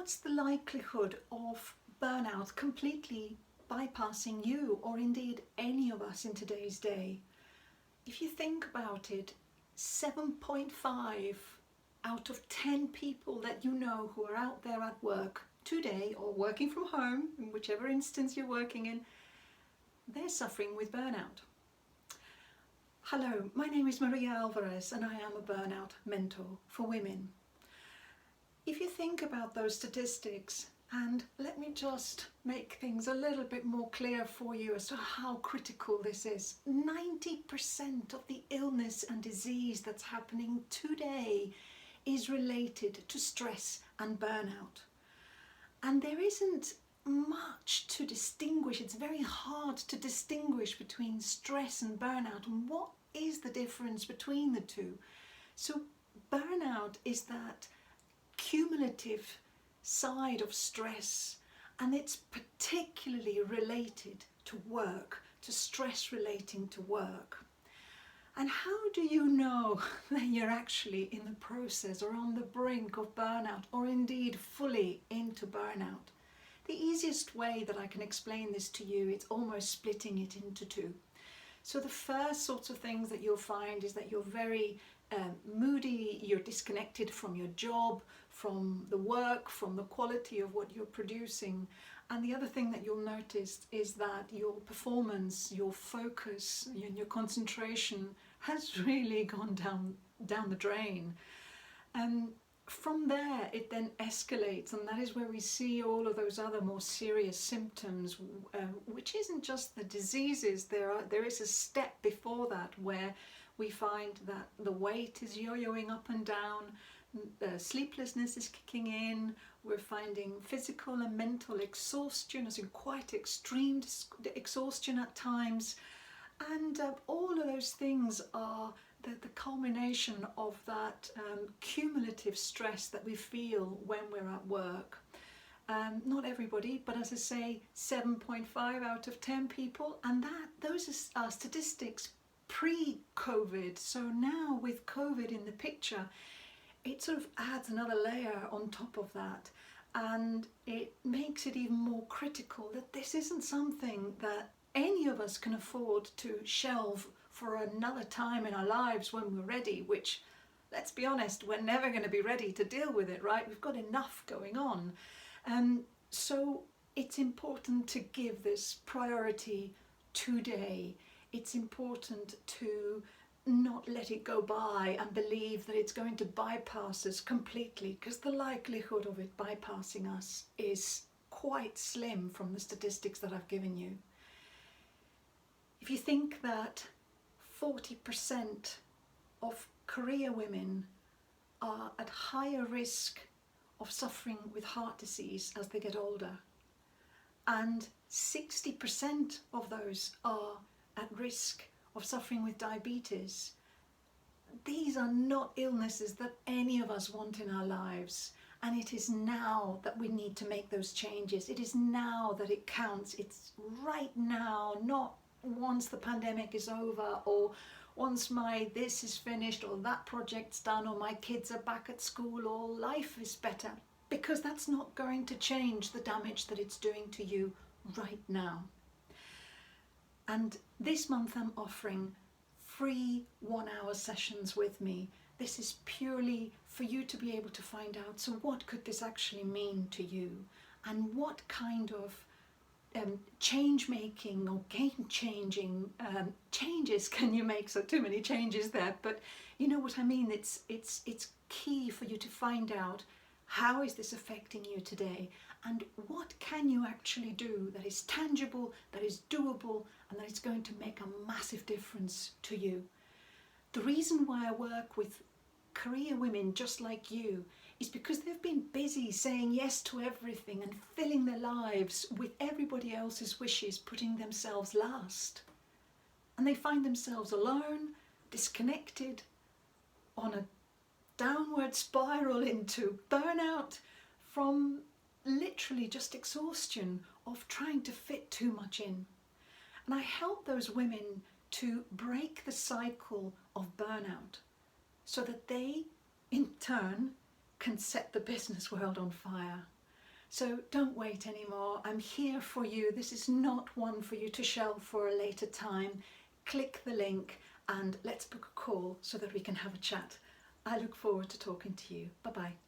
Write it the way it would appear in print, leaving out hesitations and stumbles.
what's the likelihood of burnout completely bypassing you, or indeed any of us in today's day? If you think about it, 7.5 out of 10 people that you know who are out there at work today, or working from home, in whichever instance you're working in, they're suffering with burnout. Hello, my name is Maria Alvarez and I am a burnout mentor for women. If you think about those statistics, and let me just make things a little bit more clear for you as to how critical this is. 90% of the illness and disease that's happening today is related to stress and burnout. And there isn't much to distinguish. It's very hard to distinguish between stress and burnout, and what is the difference between the two. So burnout is that cumulative side of stress, and it's particularly related to work, to stress relating to work. And how do you know that you're actually in the process or on the brink of burnout, or indeed fully into burnout? The easiest way that I can explain this to you, it's almost splitting it into two. So the first sorts of things that you'll find is that you're very moody, you're disconnected from your job, from the work, from the quality of what you're producing. And the other thing that you'll notice is that your performance, your focus, and your concentration has really gone down the drain. And from there it then escalates, and that is where we see all of those other more serious symptoms, which isn't just the diseases. There is a step before that where we find that the weight is yo-yoing up and down, sleeplessness is kicking in, we're finding physical and mental exhaustion, as in quite extreme exhaustion at times, and all of those things are the culmination of that cumulative stress that we feel when we're at work. Not everybody, but as I say, 7.5 out of 10 people, and those are statistics pre-COVID. So now with COVID in the picture, it sort of adds another layer on top of that, and it makes it even more critical that this isn't something that any of us can afford to shelve for another time in our lives when we're ready, which, let's be honest, we're never going to be ready to deal with it, right? We've got enough going on. So it's important to give this priority today. It's important to not let it go by and believe that it's going to bypass us completely, because the likelihood of it bypassing us is quite slim from the statistics that I've given you. If you think that 40% of career women are at higher risk of suffering with heart disease as they get older, and 60% of those are at risk of suffering with diabetes, these are not illnesses that any of us want in our lives. And it is now that we need to make those changes. It is now that it counts. It's right now, not once the pandemic is over, or once this is finished, or that project's done, or my kids are back at school, or life is better, because that's not going to change the damage that it's doing to you right now. And this month I'm offering free 1-hour sessions with me. This is purely for you to be able to find out, so what could this actually mean to you, and what kind of change making or game changing changes can you make? So too many changes there, but you know what I mean. It's key for you to find out, how is this affecting you today, and what can you actually do that is tangible, that is doable, and that is going to make a massive difference to you. The reason why I work with career women just like you is because they've been busy saying yes to everything and filling their lives with everybody else's wishes, putting themselves last. And they find themselves alone, disconnected, on a downward spiral into burnout from literally just exhaustion of trying to fit too much in. And I help those women to break the cycle of burnout so that they, in turn, can set the business world on fire. So don't wait anymore. I'm here for you. This is not one for you to shelve for a later time. Click the link and let's book a call so that we can have a chat. I look forward to talking to you. Bye bye.